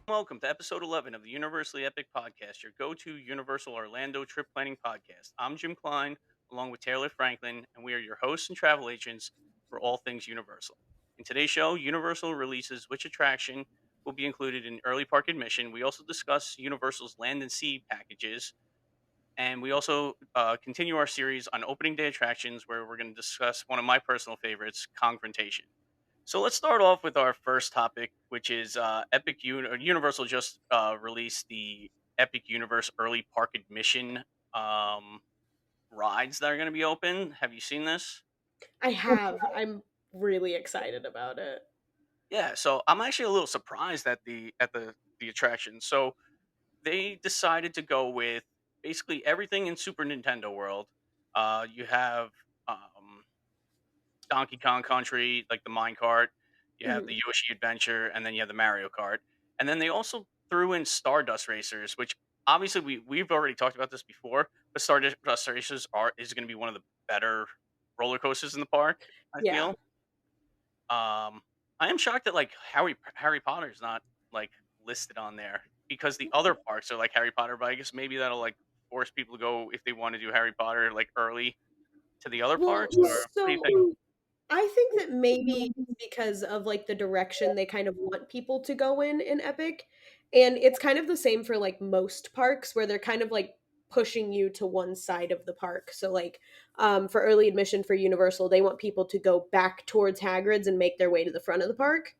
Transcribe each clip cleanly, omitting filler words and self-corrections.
Welcome to episode 11 of the Universally Epic Podcast, your go to Universal Orlando trip planning podcast. I'm Jim Klein, along with Taylor Franklin, and we are your hosts and travel agents for all things Universal. In today's show, Universal releases which attraction will be included in early park admission. We also discuss Universal's land and sea packages, and we also continue our series on opening day attractions, where we're going to discuss one of my personal favorites, Kongfrontation. So let's start off with our first topic, which is Universal just released the Epic Universe Early Park Admission um, rides that are going to be open. Have you seen this? I have. I'm really excited about it. Yeah, so I'm actually a little surprised at the attraction. So they decided to go with basically everything in Super Nintendo World. You have Donkey Kong Country, like the mine cart. You have the Mhm. Yoshi Adventure, and then you have the Mario Kart. And then they also threw in Stardust Racers, which obviously we've already talked about this before, but Stardust Racers are is going to be one of the better roller coasters in the park. I Yeah. feel. I am shocked that like Harry Potter's not like listed on there because the other parks are like Harry Potter, but I guess maybe that'll like force people to go if they want to do Harry Potter like early to the other Well, parks. Or what do you think? I think that maybe it's because of like the direction they kind of want people to go in Epic. And it's kind of the same for like most parks where they're kind of like pushing you to one side of the park. So like for early admission for Universal, they want people to go back towards Hagrid's and make their way to the front of the park.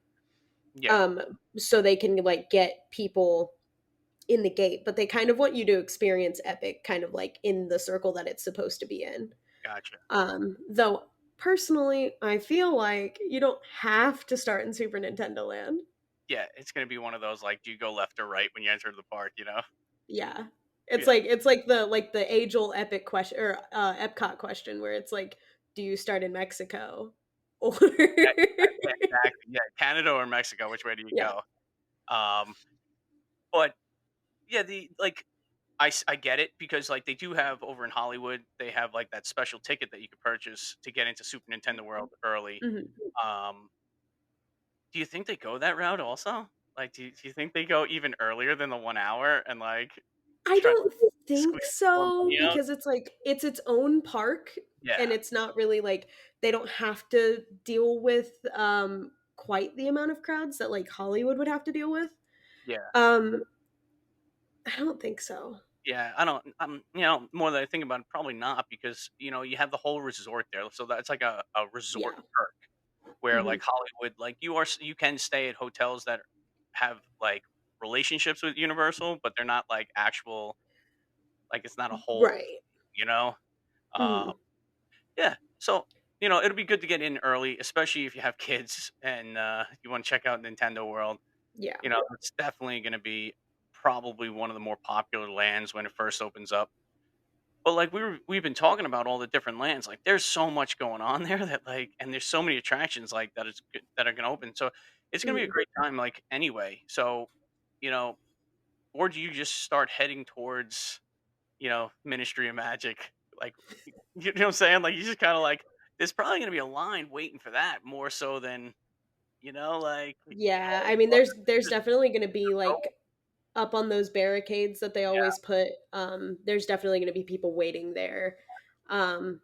Yeah, Um so they can like get people in the gate, but they kind of want you to experience Epic kind of like in the circle that it's supposed to be in. gotcha. Though personally, I feel like you don't have to start in Super Nintendo Land. Yeah, it's gonna be one of those, like, do you go left or right when you enter the park, you know? Yeah. Yeah. It's like the age old epic question or Epcot question where it's like, do you start in Mexico? Or Yeah, exactly, yeah, Canada or Mexico, which way do you yeah. go? Um, but, yeah, I get it because, like, they do have over in Hollywood, they have, like, that special ticket that you could purchase to get into Super Nintendo World early. Mhm. Um, do you think they go that route also? Like, do you think they go even earlier than the 1 hour and, like, I try to don't think squeeze more so money out? because it's like it's its own park and Yeah, it's not really like they don't have to deal with quite the amount of crowds that like Hollywood would have to deal with. yeah. Um I don't think so. Yeah, I don't. More than I think about it, probably not because you have the whole resort there, so that's like a resort Yeah. perk where like Mhm. Hollywood, like you can stay at hotels that have like relationships with Universal, but they're not like actual, like it's not a whole, Right. you know. Uh, Mhm. yeah, so it'll be good to get in early, especially if you have kids and you want to check out Nintendo World. Yeah. It's definitely going to be probably one of the more popular lands when it first opens up. But, like, we've been talking about all the different lands, like, there's so much going on there that, like and there's so many attractions, like, that are gonna open, so it's gonna be a Mhm. great time, like, anyway. So, you know or do you just start heading towards, Ministry of Magic? Like, you know what I'm saying? Like, you just kinda, like there's probably gonna be a line waiting for that more so than, like, Yeah, Harry I mean, Potter. there's Just definitely gonna be, go. like, up on those barricades that they Yeah, always put, there's definitely gonna be people waiting there. Um,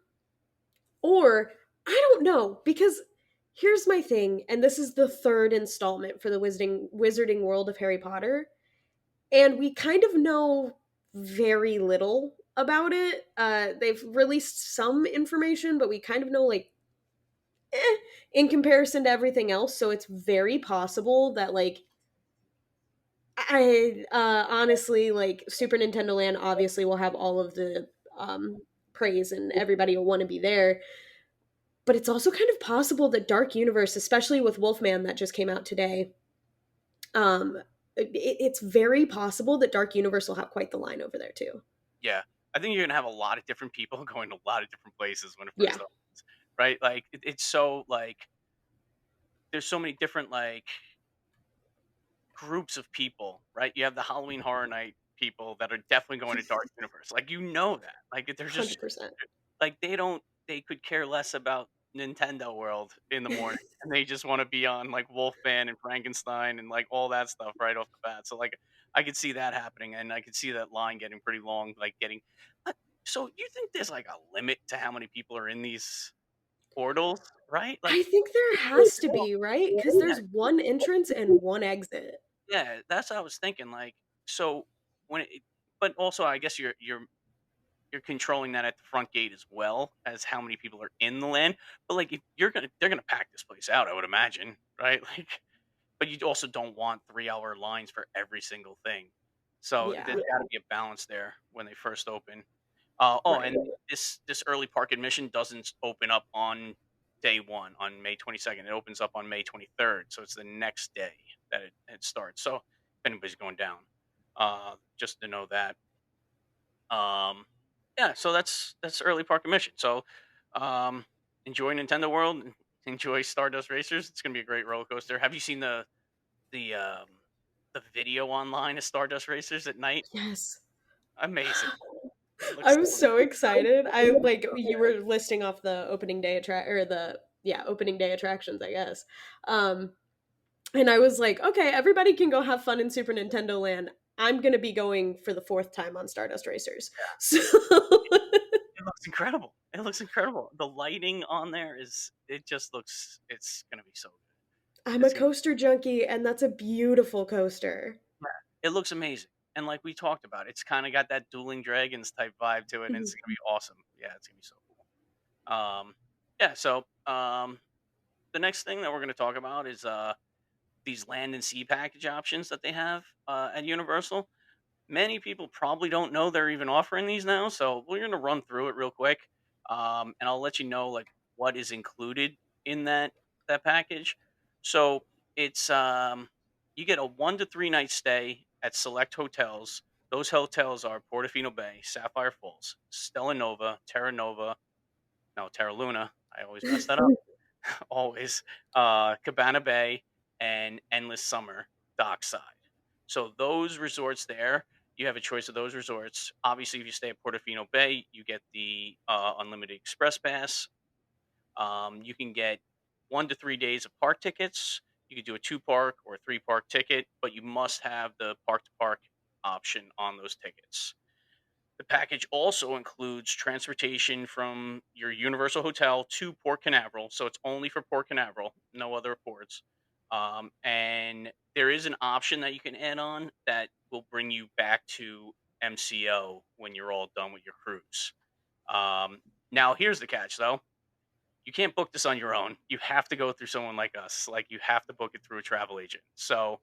or I don't know, because here's my thing, and this is the 3rd installment for the Wizarding World of Harry Potter, and we kind of know very little about it. They've released some information, but we kind of know, like, in comparison to everything else, so it's very possible that, like, honestly, like, Super Nintendo Land obviously will have all of the, praise and everybody will wanna be there, but it's also kind of possible that Dark Universe, especially with Wolfman that just came out today, um, it's very possible that Dark Universe will have quite the line over there too. yeah. I think you're gonna have a lot of different people going to a lot of different places when it first Yeah. opens, right? Like, it's so, like there's so many different, like, groups of people, right? You have the Halloween Horror Night people that are definitely going to Dark Universe. Like, that. Like, they're just 100%. like, they could care less about Nintendo World in the morning, and they just want to be on like Wolfman and Frankenstein and like all that stuff right off the bat. So like I could see that happening, and I could see that line getting pretty long. Like getting. uh, So you think there's like a limit to how many people are in these portals, right? I Like, think there it's really has to small. be, right? Because Yeah, there's one entrance and one exit. yeah, that's what I was thinking. Like, so when but also I guess you're controlling that at the front gate as well as how many people are in the land. But like, if they're gonna pack this place out, I would imagine, right? Like, but you also don't want 3-hour lines for every single thing. So there's Yeah, got to be a balance there when they first open. And right. this early park admission doesn't open up on day one on May 22nd. It opens up on May 23rd, so it's the next day that it starts. So if anybody's going down, just to know that. Um, yeah, so that's early park admission. So um, enjoy Nintendo World, and enjoy Stardust Racers. It's gonna be a great roller coaster. Have you seen the um, the video online of Stardust Racers at night? Yes. Amazing. It looks I'm so so good. excited. I like you were listing off the opening day opening day attractions, I guess. Um and I was like, okay, everybody can go have fun in Super Nintendo Land. I'm going to be going for the fourth time on Stardust Racers. So It looks incredible. It looks incredible. The lighting on there is it just looks it's gonna be so good. I'm a It's gonna coaster junkie and that's a beautiful coaster. it looks amazing. And like we talked about, it's kind of got that dueling dragons type vibe to it, and it's Mhm. gonna be awesome. Yeah, it's gonna be so cool. Yeah, so the next thing that we're gonna talk about is these land and sea package options that they have at Universal. Many people probably don't know they're even offering these now, so we're going to run through it real quick, and I'll let you know like what is included in that package. So it's you get a 1 to 3 night stay at select hotels. Those hotels are Portofino Bay, Sapphire Falls, Stella Nova, Terra Nova, no Terra Luna. I always mess that up. Always, Cabana Bay and Endless Summer Dockside. So those resorts there, you have a choice of those resorts. Obviously, if you stay at Portofino Bay, you get the unlimited express pass. You can get 1 to 3 days of park tickets. You could do a 2 park or a 3 park ticket, but you must have the park to park option on those tickets. The package also includes transportation from your Universal Hotel to Port Canaveral, so it's only for Port Canaveral, no other ports. And there is an option that you can add on that will bring you back to MCO when you're all done with your cruise. Now, here's the catch, though: you can't book this on your own. You have to go through someone like us. Like you have to book it through a travel agent. So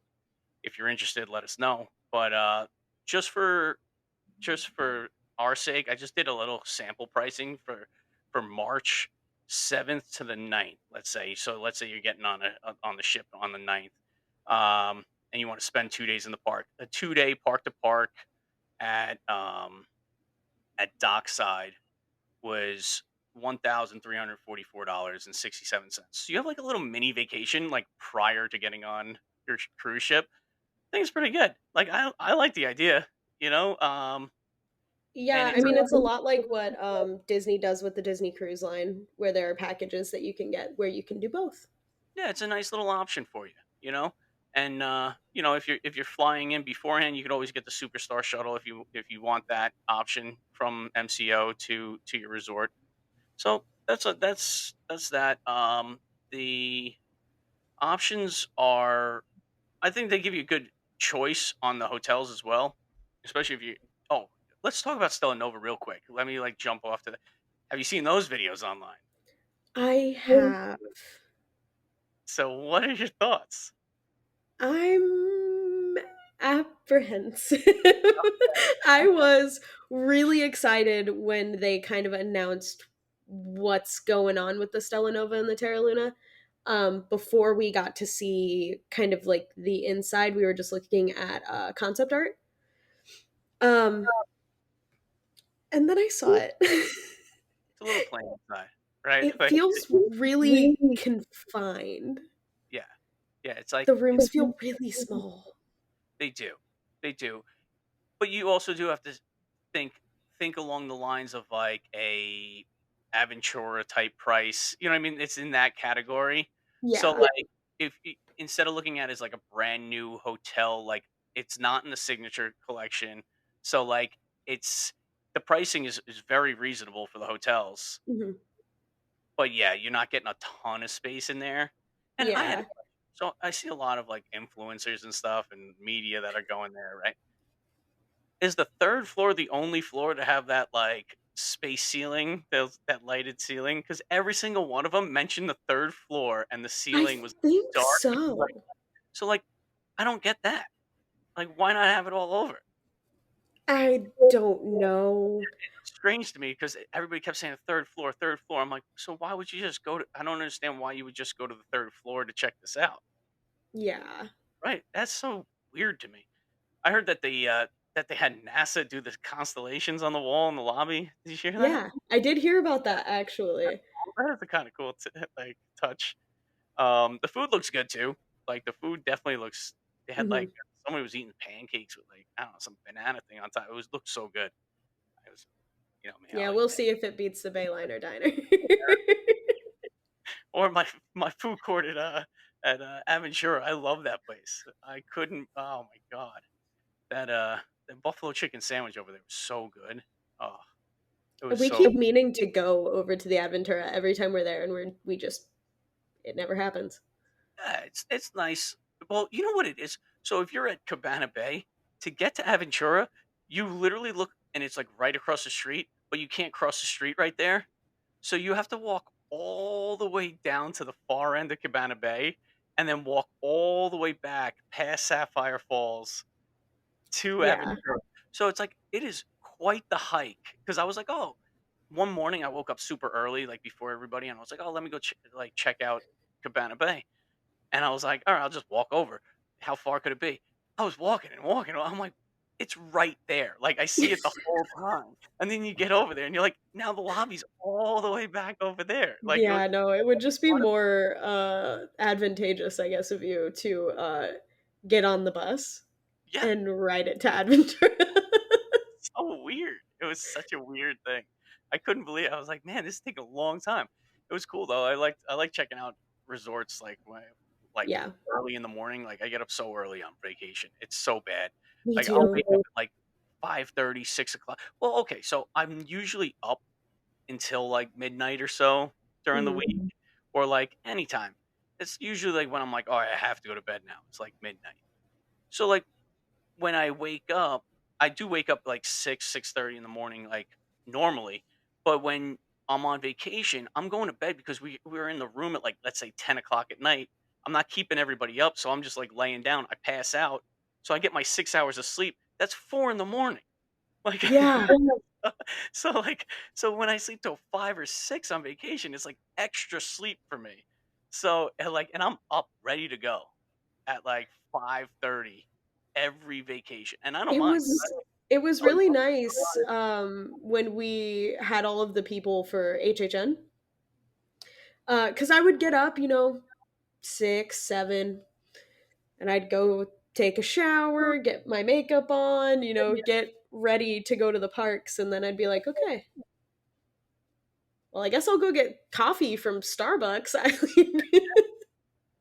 if you're interested, let us know. But just for just for our sake, I just did a little sample pricing for March 7th to the 9th, let's say. So let's say you're getting on the ship on the 9th, and you want to spend 2 days in the park. A 2 day park to park at at Dockside was $1,344.67. So you have like a little mini vacation like prior to getting on your cruise ship. I think it's pretty good. Like I like the idea, you know. And Yeah, I it's mean it's a lot like what Disney does with the Disney Cruise Line where there are packages that you can get where you can do both. yeah, it's a nice little option for you, you know. And if you're flying in beforehand, you could always get the Superstar shuttle if you want that option from MCO to your resort. So that's that. The options are, I think they give you a good choice on the hotels as well, especially if you. Oh, let's talk about Stella Nova real quick. Let me like jump off to the. Have you seen those videos online? I have. So what are your thoughts? I'm apprehensive. I was really excited when they kind of announced what's going on with the Stella Nova and the Terra Luna. Before we got to see kind of like the inside, we were just looking at concept art. Um, and then I saw it. It's a little plain inside, right? It feels really confined. Yeah, yeah. It's like The rooms feel really small. they do, they do. But you also do have to think think along the lines of like a Aventura type price. You know what I mean? It's in that category. So Yeah. like if instead of looking at it as like a brand new hotel, like it's not in the signature collection. So like it's the pricing is very reasonable for the hotels. Mhm. But yeah, you're not getting a ton of space in there. And I had a Yeah. question. So I see a lot of like influencers and stuff and media that are going there, right? Is the 3rd floor the only floor to have that, like, space ceiling, those that lighted ceiling? Because every single one of them mentioned the 3rd floor and the I ceiling was think dark with light. so. So, like, I don't get that. Like, why not have it all over? I don't know. It's strange to me because everybody kept saying 3rd floor, 3rd floor. I'm like, "So why would you just go to" I don't understand why you would just go to the 3rd floor to check this out. Yeah. Right? That's so weird to me. I heard that they had NASA do the constellations on the wall in the lobby. Did you hear that? Yeah, I did hear about that actually. That is a kinda cool like, touch. The food looks good too. Like, the food definitely looks they had, like Mhm. somebody was eating pancakes with, like, I don't know, some banana thing on top. It was looked so good. It was me, I Yeah, like we'll pan see if it beats the Bayliner Diner. or my food court at, Aventura. I love that place. I couldn't oh my god. That buffalo chicken sandwich over there was so good. Oh, it was We so keep meaning to go over to the Aventura every time we're there, and we just it never happens. yeah, it's nice. Well, you know what it is? So if you're at Cabana Bay, to get to Aventura, you literally look and it's like right across the street, but you can't cross the street right there. So you have to walk all the way down to the far end of Cabana Bay and then walk all the way back past Sapphire Falls to Yeah. Aventura. So it's like it is quite the hike because I was like, "Oh," one morning I woke up super early, like before everybody, and I was like, "Oh, let me go check out Cabana Bay." And I was like, "Alright, I'll just walk over." How far could it be? I was walking and walking, I'm like, "It's right there." Like, I see it the whole time. And then you get over there and you're like, "Now the lobby's all the way back over there." Like, it was Yeah, no, it would just be more, advantageous, I guess, of you to, get on the bus yeah, and ride it to Aventura. so weird. It was such a weird thing. I couldn't believe it. I was like, "Man, this is taking a long time." It was cool though. I like checking out resorts like Yeah, early in the morning. Like I get up so early on vacation. It's so bad. me Like I'll wake too. up at like 5:30, 6 o'clock. Well, okay, so I'm usually up until like midnight or so during the Mhm. week or like anytime. It's usually like when I'm like, "Oh, I have to go to bed now." It's like midnight. So like when I wake up, I do wake up like 6:30 in the morning, like normally. But when I'm on vacation, I'm going to bed because we're in the room at like let's say 10 o'clock at night. I'm not keeping everybody up, so I'm just like laying down. I pass out, so I get my 6 hours of sleep. That's 4 in the morning. Like, Yeah, so like, so when I sleep till 5 or 6 on vacation, it's like extra sleep for me. So and I'm up ready to go at like 5:30 every vacation, and I don't it mind. was it was I like really nice, when we had all of the people for HHN, because I would get up, 6, 7, and I'd go take a shower, get my makeup on, get ready to go to the parks, and then I'd be like, "Okay, well, I guess I'll go get coffee from Starbucks." I mean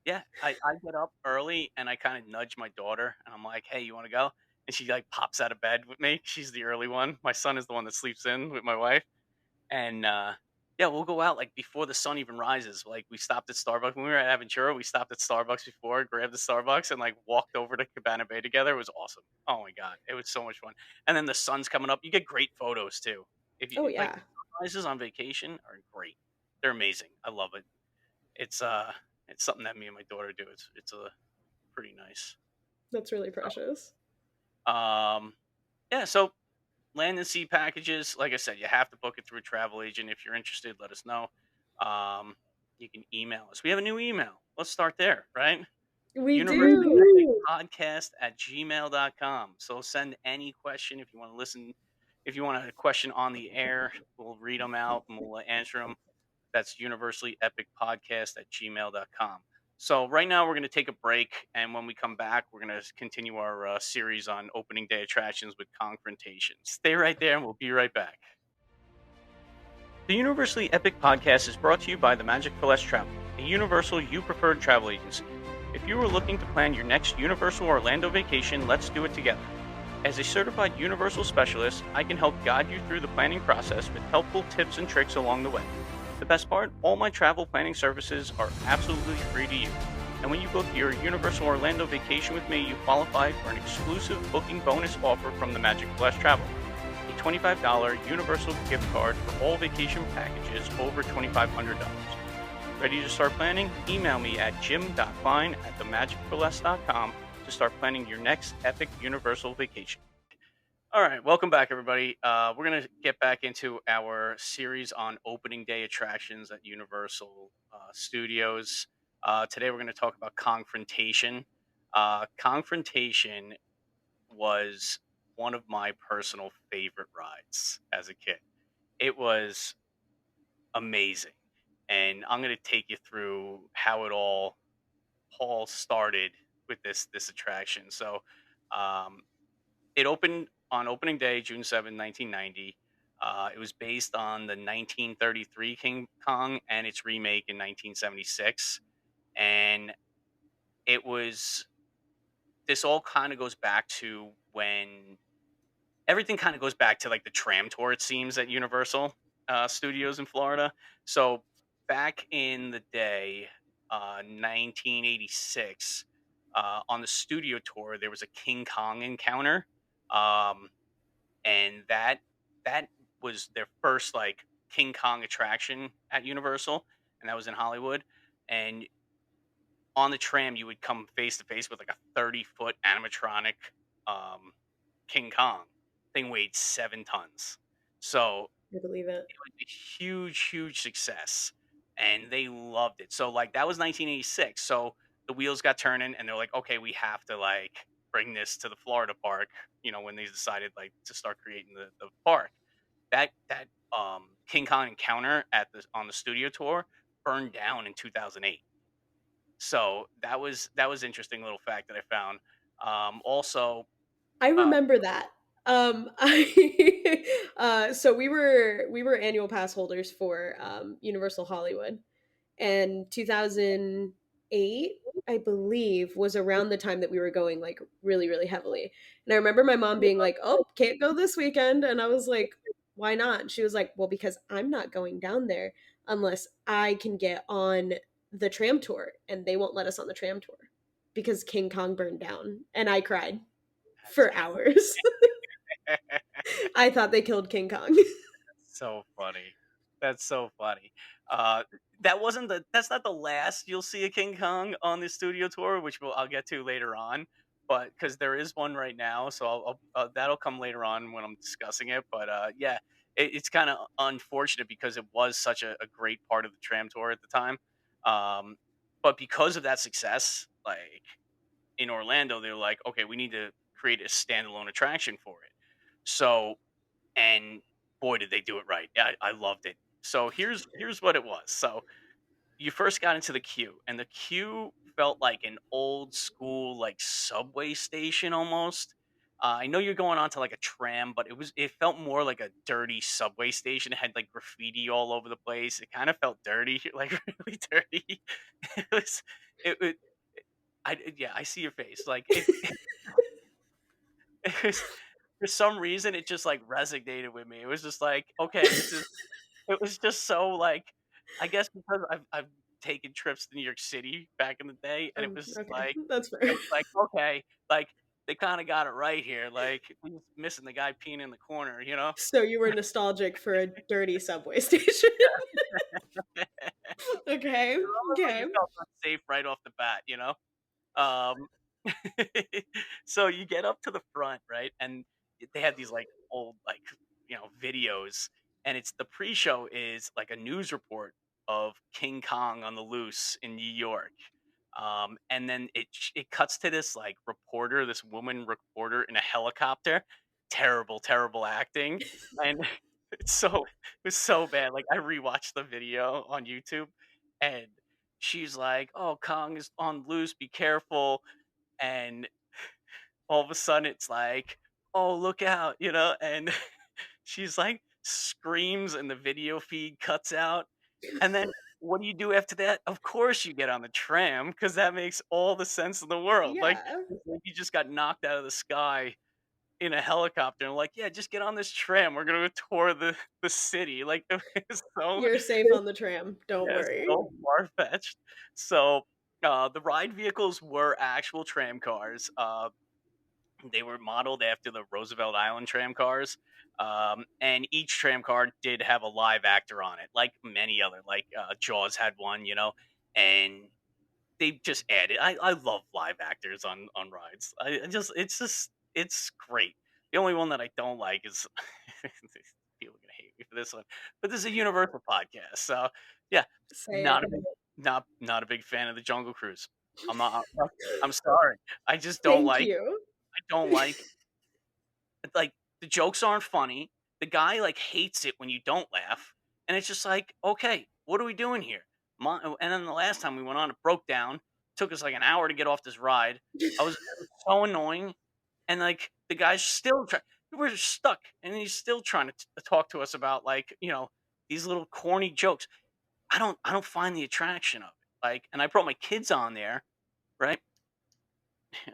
yeah, I get up early and I kind of nudge my daughter, and I'm like, "Hey, you want to go?" And she like pops out of bed with me. She's the early one. My son is the one that sleeps in with my wife. And, yeah, we'll go out, like, before the sun even rises. Like, we stopped at Starbucks when we were at Aventura, we stopped at Starbucks before, grabbed the Starbucks, and, like, walked over to Cabana Bay together. It was awesome. Oh my god, it was so much fun. And then the sun's coming up. You get great photos too. If Oh, you like, yeah. sunrises on vacation are great. They're amazing. I love it. It's, it's something that me and my daughter do. Pretty nice. That's really precious. Um, yeah, so land and sea packages, like I said, you have to book it through a travel agent. If you're interested, let us know. Um, you can email us. We have a new email. Let's start there, right? We do. Universityepicpodcast@gmail.com. So send any question if you want to listen. If you want a question on the air, we'll read them out and we'll answer them. That's universallyepicpodcast@gmail.com. So right now we're going to take a break, and when we come back, we're going to continue our series on opening day attractions with Kongfrontation. Stay right there, and we'll be right back. The Universally Epic podcast is brought to you by the Magic for Less Travel, a Universal you preferred travel agency. If you are looking to plan your next Universal Orlando vacation, let's do it together. As a certified Universal specialist, I can help guide you through the planning process with helpful tips and tricks along the way. The best part, all my travel planning services are absolutely free to use. And when you book your Universal Orlando vacation with me, you qualify for an exclusive booking bonus offer from the Magic for Less Travel, a $25 Universal gift card for all vacation packages over $2,500. Ready to start planning? Email me at jim.klein@themagicforless.com to start planning your next epic Universal vacation. All right, welcome back, everybody. We're going to get back into our series on opening day attractions at Universal Studios. Today, we're going to talk about Kongfrontation. Kongfrontation was one of my personal favorite rides as a kid. It was amazing, and I'm going to take you through how it all started with this attraction. So, um, it opened on opening day, June 7th, 1990. It was based on the 1933 King Kong and its remake in 1976, and it was this all kind of goes back to when everything kind of goes back to like the tram tour, it seems, at Universal Studios in Florida. So back in the day, 1986, on the studio tour, there was a King Kong encounter, um, and that was their first like King Kong attraction at Universal, and that was in Hollywood. And on the tram, you would come face to face with like a 30-foot animatronic um, King Kong. Thing weighed 7 tons. So I believe it. it was a huge, huge success, and they loved it. So like that was 1986. So the wheels got turning, and they're like, okay, we have to like bring this to the Florida park. When they decided like to start creating the park, that King Kong encounter at the on the studio tour burned down in 2008. So that was interesting little fact that I found. Also, I uh, remember that. I so we were annual pass holders for Universal Hollywood, and 2008, I believe, was around the time that we were going like really really heavily. And I remember my mom being like, "Oh, can't go this weekend." And I was like, "Why not?" And she was like, "Well, because I'm not going down there unless I can get on the tram tour, and they won't let us on the tram tour because King Kong burned down." And I cried that's for hours. I thought they killed King Kong. so funny. That's so funny. Uh, that's not the last you'll see a King Kong on the studio tour, which I'll get to later on. But because there is one right now, so that'll come later on when I'm discussing it. But yeah, it's kind of unfortunate because it was such a great part of the tram tour at the time. Um, but because of that success, like in Orlando, they're like, okay, we need to create a standalone attraction for it. So, and boy, did they do it right. I loved it. So here's what it was. So you first got into the queue, and the queue felt like an old school like subway station almost. I know you're going on to like a tram, but it felt more like a dirty subway station. It had like graffiti all over the place. It kind of felt dirty, like really dirty. It was it yeah, I see your face. Like it was for some reason it just like resonated with me. It was just like, okay, this is it was just so like I guess because I've taken trips to New York City back in the day, and Okay, that's fair. it was like, okay, like they kind of got it right here. Like we just missing the guy peeing in the corner, you know? So you were nostalgic for a dirty subway station. Okay, Almost like okay. you felt unsafe right off the bat, you know? Um, so you get up to the front, right? And they had these like old like videos, and it's the pre-show is like a news report of King Kong on the loose in New York. And then it cuts to this like reporter, this woman reporter in a helicopter. Terrible, terrible acting, and it was so bad. Like I rewatched the video on YouTube, and she's like, "Oh, Kong is on loose. Be careful." And all of a sudden, it's like, "Oh, look out!" And she's like, screams and the video feed cuts out. And then what do you do after that? Of course you get on the tram because that makes all the sense in the world. Like, Yeah. it's like you just got knocked out of the sky in a helicopter and like, yeah, just get on this tram. We're gonna go tour the city. Like it's so You're safe on the tram, don't yeah, it's worry. so far fetched. So the ride vehicles were actual tram cars. They were modeled after the Roosevelt Island tram cars. And each tram car did have a live actor on it, like many other, like Jaws had one, and they just added. I love live actors on rides. I just it's great. The only one that I don't like is people are gonna hate me for this one, but this is a Universal podcast, so yeah, not a Same. big not a big fan of the Jungle Cruise. I'm not. I'm sorry. I just don't Thank like. you. I don't like the jokes aren't funny. The guy like hates it when you don't laugh, and it's just like, okay, what are we doing here? And then the last time we went on, it broke down. Took us like an hour to get off this ride. It was so annoying, and like the guy's still trying. We're stuck, and he's still trying to talk to us about like these little corny jokes. I don't find the attraction of it. Like, and I brought my kids on there, right?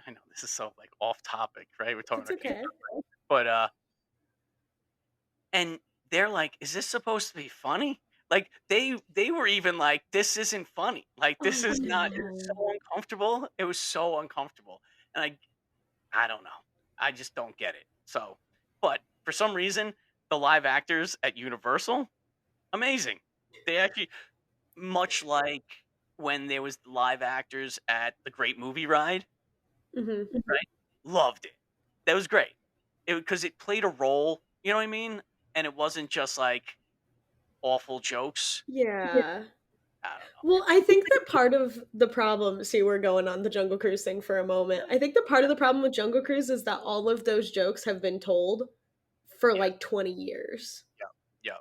I know this is so like off topic, right? We're talking It's our kids, okay. but and they're like, "Is this supposed to be funny?" Like, they were even like, "This isn't funny. Like, this Oh, is not it's no. so uncomfortable." It was so uncomfortable, and I don't know. I just don't get it. So, but for some reason, the live actors at Universal, amazing. They actually much like when there was live actors at the Great Movie Ride, Mhm. right? Loved it. That was great. It because it played a role, you know what I mean? And it wasn't just like awful jokes. Yeah. Yeah. I don't know. Well, I think that part of the problem see, we're going on the Jungle Cruise thing for a moment. I think that part of the problem with Jungle Cruise is that all of those jokes have been told for, Yeah. like, 20 years. Yeah. Yeah.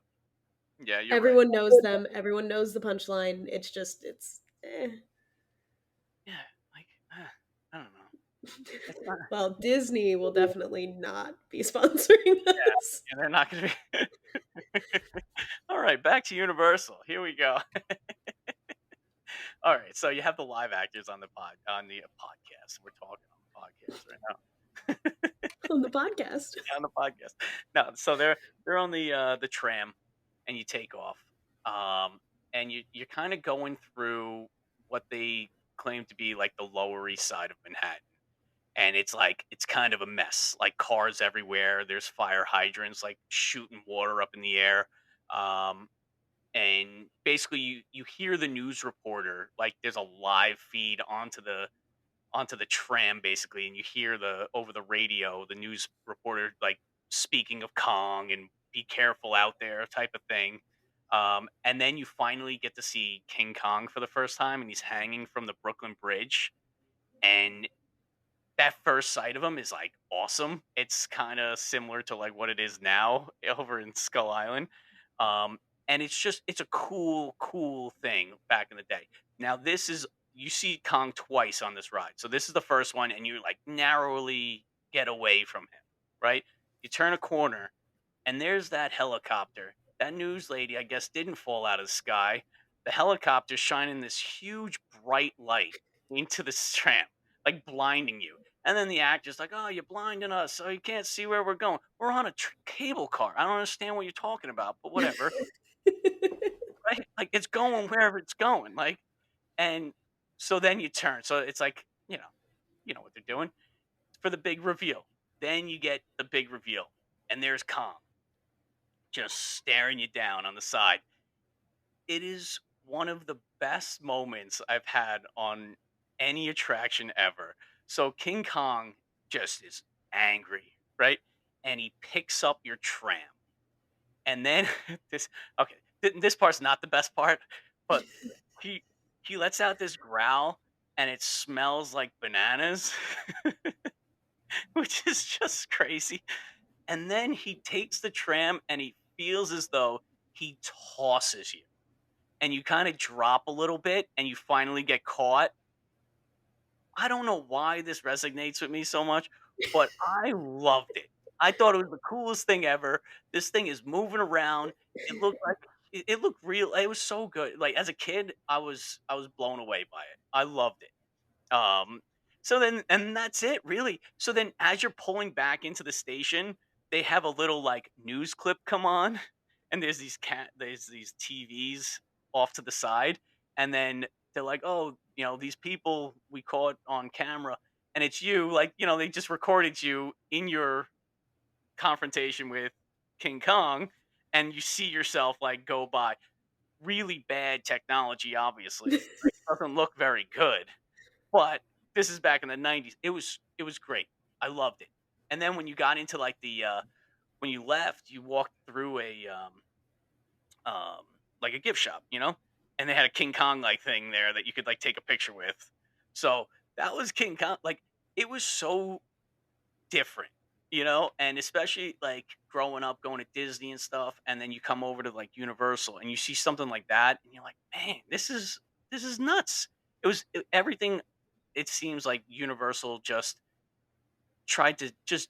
Yeah, you're right. Everyone knows them, everyone knows the punchline, it's just it's Yeah, like, I don't know. It's not Well, Disney will definitely not be sponsoring us. yeah, they're not gonna be Alright, back to Universal. Here we go. Alright, so you have the live actors on the podcast. We're talking on the podcast right now. On the podcast. On the podcast. No, so they're on the tram and you take off. And you're kind of going through what they claim to be like the Lower East Side of Manhattan. And it's like it's kind of a mess. Like cars everywhere. There's fire hydrants like shooting water up in the air. Um, and basically you hear the news reporter like there's a live feed onto the tram basically, and you hear the over the radio the news reporter like speaking of Kong and be careful out there type of thing. And then you finally get to see King Kong for the first time, and he's hanging from the Brooklyn Bridge, and that first sight of him is like awesome. It's kind of similar to like what it is now over in Skull Island. Um, and it's a cool thing back in the day. Now this is you see Kong twice on this ride. So this is the first one, and you like narrowly get away from him, right? You turn a corner, and there's that helicopter. That news lady, I guess, didn't fall out of the sky. The helicopter's shining this huge bright light into the tram, like blinding you. And then the actor's like, "Oh, you're blinding us, so you can't see where we're going. We're on a cable car. I don't understand what you're talking about, but whatever, right? Like it's going wherever it's going. Like, and so then you turn. So it's like, you know what they're doing for the big reveal. Then you get the big reveal, and there's Kong just staring you down on the side. It is one of the best moments I've had on any attraction ever. So King Kong just is angry, right? And he picks up your tram. And then this okay, this part's not the best part, but he he lets out this growl and it smells like bananas, which is just crazy. And then he takes the tram and he feels as though he tosses you and you kind of drop a little bit and you finally get caught. I don't know why this resonates with me so much, but I loved it. I thought it was the coolest thing ever. This thing is moving around. It looked real. It was so good. Like as a kid, I was blown away by it. I loved it. So then and that's it really. So then as you're pulling back into the station, they have a little like news clip come on and there's these TVs off to the side and then they're like, "Oh, these people we caught on camera." And it's you, like, they just recorded you in your confrontation with King Kong and you see yourself like go by. Really bad technology, obviously. Like, doesn't look very good. But this is back in the '90s. It was great. I loved it. And then when you got into like the when you left, you walked through um like a gift shop, and they had a King Kong like thing there that you could like take a picture with. So that was King Kong. Like it was so different, and especially like growing up going to Disney and stuff, and then you come over to like Universal and you see something like that, and you're like, man, this is nuts. Everything. It seems like Universal just tried to just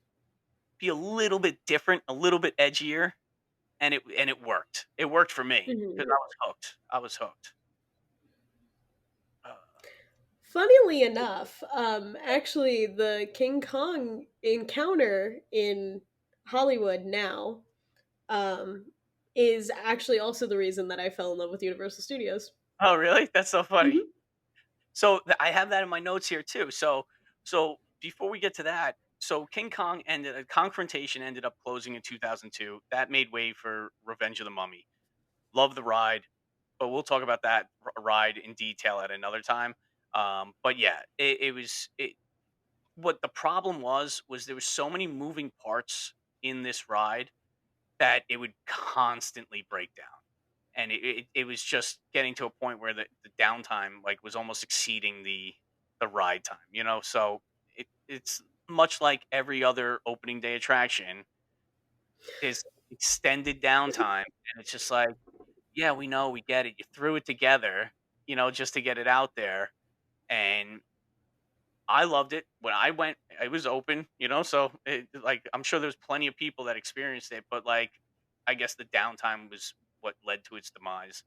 be a little bit different, a little bit edgier, and it worked. It worked for me because Mhm. I was hooked. I was hooked. Uh, Funnily enough, actually, the King Kong encounter in Hollywood now um, is actually also the reason that I fell in love with Universal Studios. oh, really? That's so funny. Hmm. So I have that in my notes here too. So before we get to that, so Kongfrontation ended up closing in 2002. That made way for Revenge of the Mummy. Love the ride, but we'll talk about that ride in detail at another time. But yeah, it was it. What the problem was there was so many moving parts in this ride that it would constantly break down and it was just getting to a point where the downtime like was almost exceeding the ride time, so it's much like every other opening day attraction is extended downtime and it's just like, yeah, we know, we get it, you threw it together, just to get it out there. And I loved it when I went. It was open, so like I'm sure there's plenty of people that experienced it, but like I guess the downtime was what led to its demise.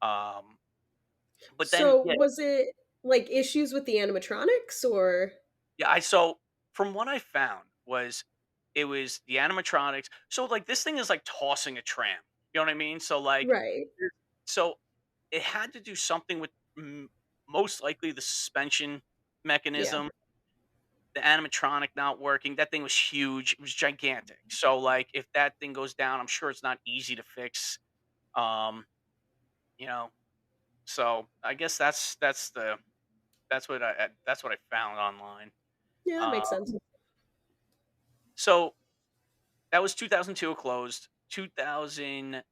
um But then, So, yeah, was it like issues with the animatronics or? yeah, so from what I found was it was the animatronics. So like this thing is like tossing a tram. You know what I mean? So like Right. so it had to do something with most likely the suspension Yeah. mechanism, the animatronic not working. That thing was huge. It was gigantic. So like if that thing goes down, I'm sure it's not easy to fix. Um, you know, so I guess that's what I found online. Yeah, that Uh, makes sense. so that was 2002 it closed. 2000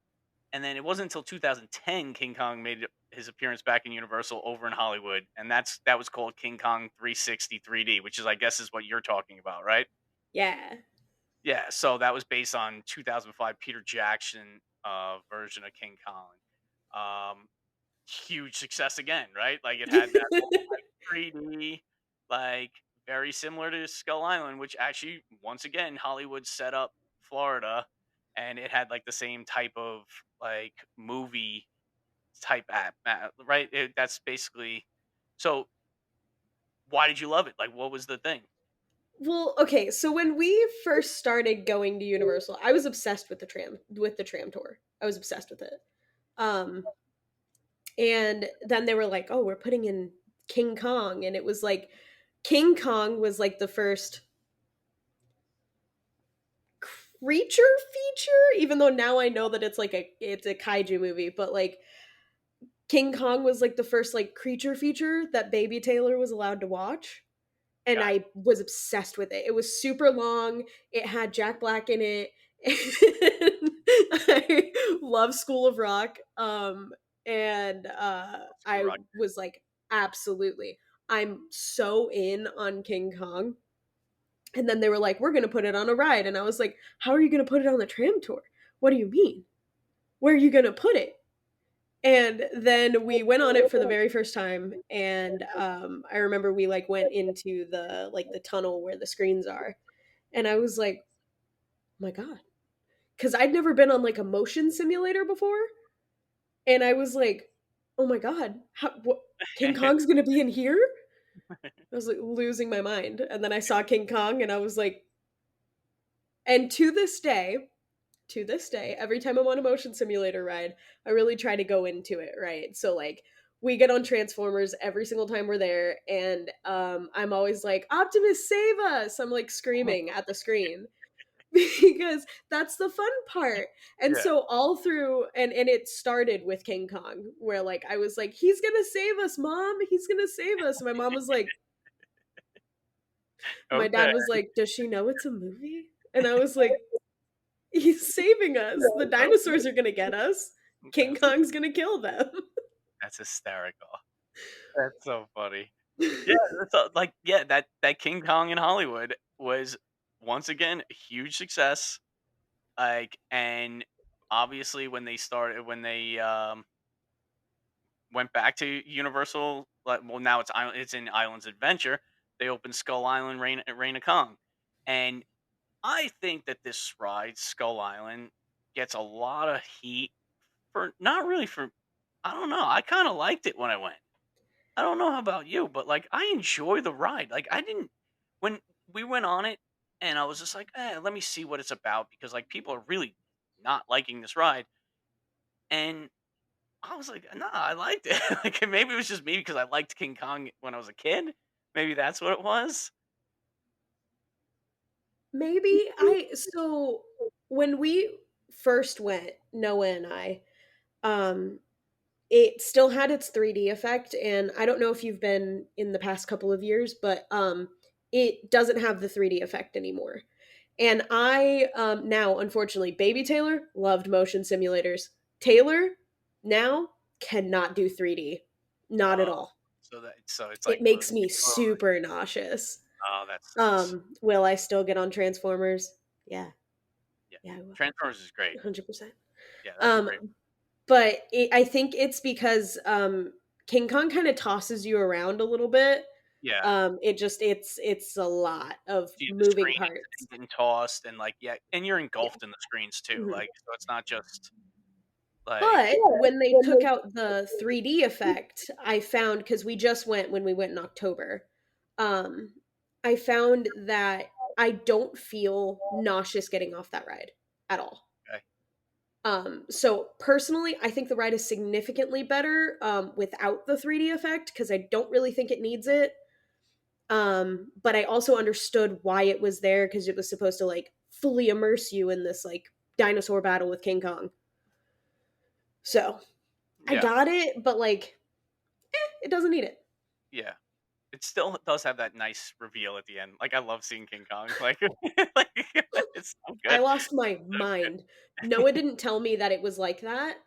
and then it wasn't until 2010 King Kong made his appearance back in Universal over in Hollywood, and that was called King Kong 360 3D, which is I guess is what you're talking about, right? Yeah. Yeah, so that was based on 2005 Peter Jackson version of King Kong. Um, Huge success again, right? Like it had that whole like 3D, like very similar to Skull Island, which actually once again Hollywood set up Florida, and it had like the same type of like movie type app, right? That's basically. So why did you love it? Like, what was the thing? Well, okay, so when we first started going to Universal, I was obsessed with the tram tour. I was obsessed with it. Um and then they were like, "Oh, we're putting in King Kong." And it was like King Kong was like the first creature feature, even though now I know that it's a kaiju movie, but like King Kong was like the first like creature feature that baby Taylor was allowed to watch. And Got I was obsessed with it. It was super long. It had Jack Black in it. I love School of Rock. And you I right. was like, absolutely. I'm so in on King Kong. And then they were like, we're gonna put it on a ride. And I was like, how are you gonna put it on the tram tour? What do you mean? Where are you gonna put it? And then we went on it for the very first time, and I remember we like went into the tunnel where the screens are, and I was like, my god, because I'd never been on like a motion simulator before, and I was like, oh my god, what, King Kong's gonna be in here? I was like losing my mind, and then I saw King Kong, and I was like, and to this day, every time I'm on a motion simulator ride, I really try to go into it, right? So like we get on Transformers every single time we're there, and I'm always like, Optimus, save us! I'm like screaming at the screen because that's the fun part. And Yeah. so all through, and it started with King Kong, where like I was like, he's gonna save us, mom, he's gonna save us. And my mom was like, my Okay. dad was like, does she know it's a movie? And I was like, he's saving us. The Okay. dinosaurs are gonna get us. King That's Kong's gonna kill them. that's hysterical. That's so funny. Yeah, so, like, yeah, that King Kong in Hollywood was once again a huge success. Like, and obviously when they went back to Universal, like, well, now it's in Islands Adventure. They opened Skull Island, Reign of Kong, and I think that this ride, Skull Island, gets a lot of heat for not really for. I don't know. I kind of liked it when I went. I don't know how about you, but like I enjoy the ride. Like I didn't when we went on it, and I was just like, let me see what it's about because like people are really not liking this ride, and I was like, nah, I liked it. Like maybe it was just me because I liked King Kong when I was a kid. Maybe that's what it was. Maybe I so when we first went, Noah and I, um, it still had its 3D effect, and I don't know if you've been in the past couple of years, but it doesn't have the 3D effect anymore. And I now, unfortunately, baby Taylor loved motion simulators. Taylor now cannot do 3D, not at Uh, all. so it's It like makes me super nauseous. oh, that sucks. Will I still get on Transformers? Yeah, Yeah, yeah, I will. Transformers is great. 100%. Yeah, that's a Um, great. but I think it's because King Kong kind of tosses you around a little bit. Yeah, It's a lot of see the moving screen parts. and getting tossed and like yeah, and you're Yeah. engulfed in the screens too. Mhm. Like so, it's not just like But when they took out the 3D effect, I found, because we just went when we went in October, um, I found that I don't feel nauseous getting off that ride at all. okay, So personally, I think the ride is significantly better without the 3D effect because I don't really think it needs it. But I also understood why it was there because it was supposed to like fully immerse you in this like dinosaur battle with King Kong. So I yeah, got it, but like it doesn't need it. yeah. It still does have that nice reveal at the end. Like I love seeing King Kong. Like, like it's so I good. lost my mind. Noah didn't tell me that it was like that.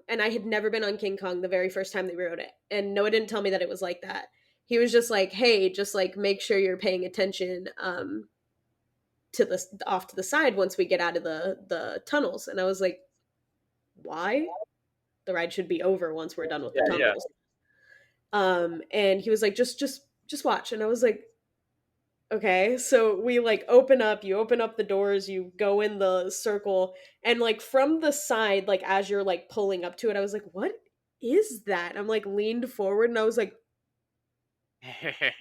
And I had never been on King Kong the very first time they rode it. And Noah didn't tell me that it was like that. He was just like, "Hey, just like make sure you're paying attention to the off to the side once we get out of the tunnels." And I was like, "Why? The ride should be over once we're done with the Yeah, yeah, tunnels." And he was like, just watch." And I was like, okay. So we like open up, you open up the doors, you go in the circle, and like from the side, like as you're like pulling up to it, I was like, what is that? I'm like leaned forward and I was like,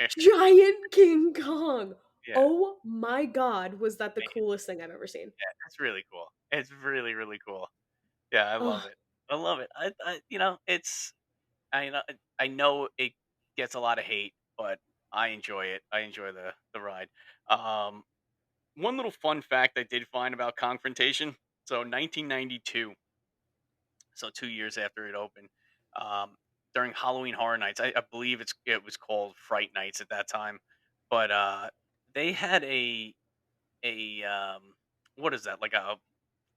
giant King Kong. yeah. Oh my god, was that the coolest thing I've ever seen? It's really cool. It's really really cool. Yeah, I love Oh, it. I love it. You know it's I know it gets a lot of hate, but I enjoy it. I enjoy the ride. Um, one little fun fact I did find about Confrontation. So 1992. So 2 years after it opened, um, during Halloween Horror Nights, I believe it was called Fright Nights at that time, but they had a what is that like a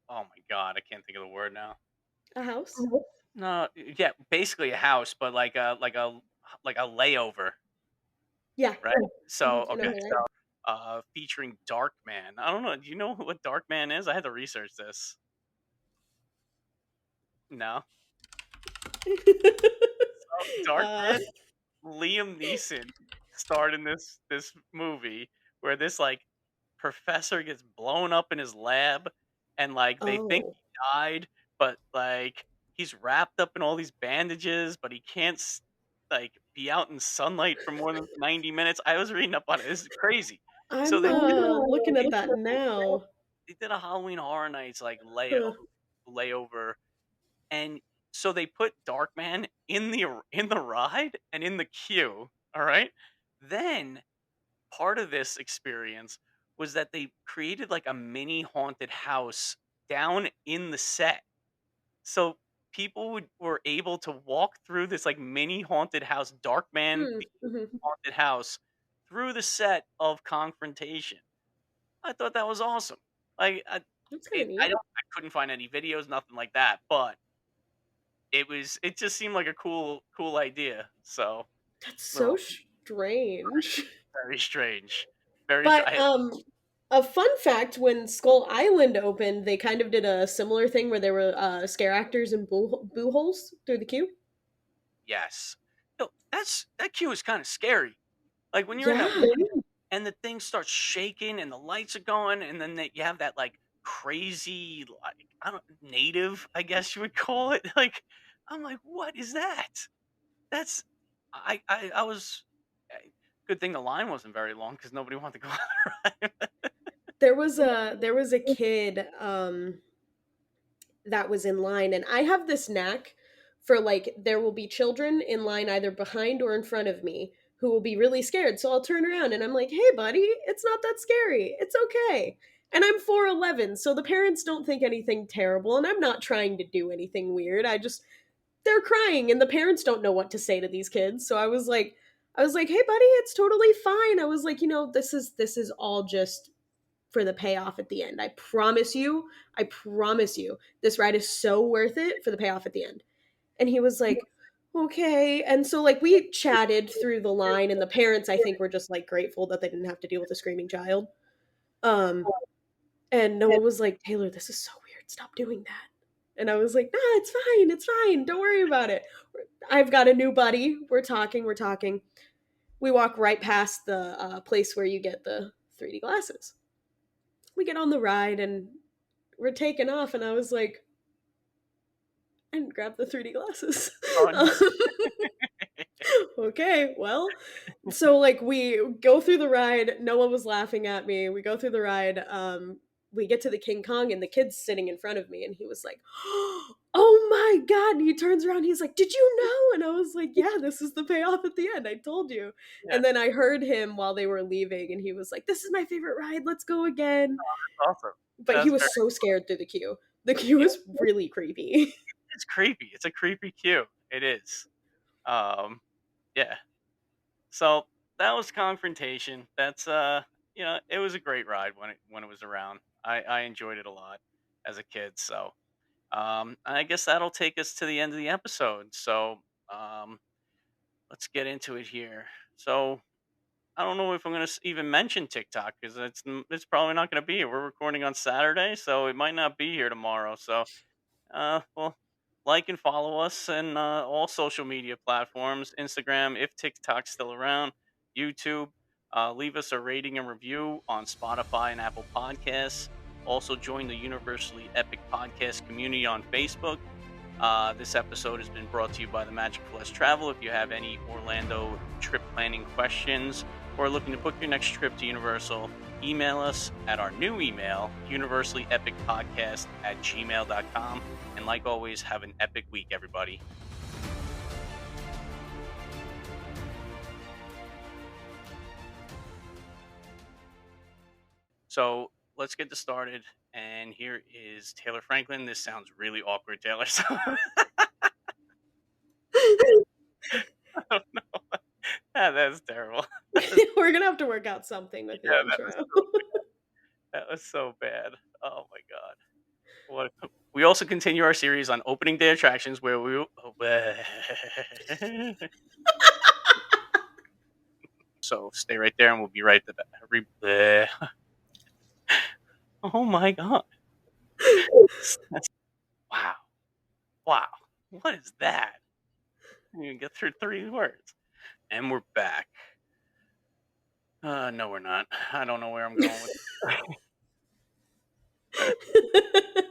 oh my god I can't think of the word now. a house? No, yeah, basically a house, but like a layover, Yeah. right? So I know okay, what I so featuring Dark Man. I don't know. Do you know what Dark Man is? I had to research this. No, Dark uh, Man. Liam Neeson starred in this movie where this like professor gets blown up in his lab, and, like, they think Oh, he died, but, like, he's wrapped up in all these bandages, but he can't like, be out in sunlight for more than 90 minutes. I was reading up on it. This is crazy. So I'm they did looking they at that now. they did a Halloween Horror Nights, like, Huh. layover, and so they put Darkman in the ride and in the queue, alright? Then part of this experience was that they created like a mini haunted house down in the set. So people were able to walk through this like mini haunted house, Darkman Hmm. the Mhm. haunted house, through the set of Kongfrontation. I thought that was awesome. Like That's kind of I neat. don't I couldn't find any videos, nothing like that, but it just seemed like a cool idea. So That's so little strange. very strange. Very But a fun fact: when Skull Island opened, they kind of did a similar thing where there were scare actors and boo holes through the queue. yes. No, that queue is kind of scary. Like when you're in that Yeah, line and the thing starts shaking and the lights are going, and then you have that like crazy, like I don't native, I guess you would call it. Like I'm like, what is that? That's I was. Good thing the line wasn't very long because nobody wanted to go on the ride. there was a kid that was in line, and I have this knack for, like, there will be children in line either behind or in front of me who will be really scared, so I'll turn around and I'm like, "Hey buddy, it's not that scary. It's okay." And I'm 4'11", so the parents don't think anything terrible, and I'm not trying to do anything weird. They're crying and the parents don't know what to say to these kids. So I was like, "Hey buddy, it's totally fine." I was like, this is all just for the payoff at the end. I promise you, this ride is so worth it for the payoff at the end. And he was like, okay. And so, like, we chatted through the line, and the parents, I think, were just like grateful that they didn't have to deal with a screaming child. Um, and Noah was like, Taylor, this is so weird. Stop doing that. And I was like, nah, it's fine. It's fine. Don't worry about it. I've got a new buddy. We're talking. We're talking. We walk right past the place where you get the 3D glasses. We get on the ride and we're taking off, and I was like, I didn't grab the 3D glasses. Oh no. Okay, well, so, like, we go through the ride. Noah was laughing at me. We go through the ride. We get to the King Kong, and the kid's sitting in front of me, and he was like, "Oh my god!" And he turns around. He's like, "Did you know?" And I was like, "Yeah, this is the payoff at the end. I told you." Yeah, And then I heard him while they were leaving, and he was like, "This is my favorite ride. Let's go again." that's awesome. But he That's was very so scared through the queue. The queue yeah, was really creepy. it's creepy. It's a creepy queue. It is. Um, yeah. So that was Confrontation. That's it was a great ride when it was around. I enjoyed it a lot as a kid. So I guess that'll take us to the end of the episode. So um, let's get into it here. So I don't know if I'm gonna even mention TikTok because it's probably not gonna be here. We're recording on Saturday, so it might not be here tomorrow. So well, like and follow us and all social media platforms, Instagram, if TikTok's still around, YouTube. Leave us a rating and review on Spotify and Apple Podcasts. Also, join the Universally Epic Podcast community on Facebook. This episode has been brought to you by the Magic of Less Travel. If you have any Orlando trip planning questions or are looking to book your next trip to Universal, email us at our new email, universallyepicpodcast@gmail.com. And like always, have an epic week, everybody. So let's get this started. And here is Taylor Franklin. This sounds really awkward, Taylor. So I don't know. That's terrible. We're gonna have to work out something with the Yeah, intro. that was so bad. Oh my god. What we also continue our series on opening day attractions where we so stay right there and we'll be right back. Oh my god. That's wow. Wow. What is that? I didn't even get through 3 words. And we're back. No, we're not. I don't know where I'm going with.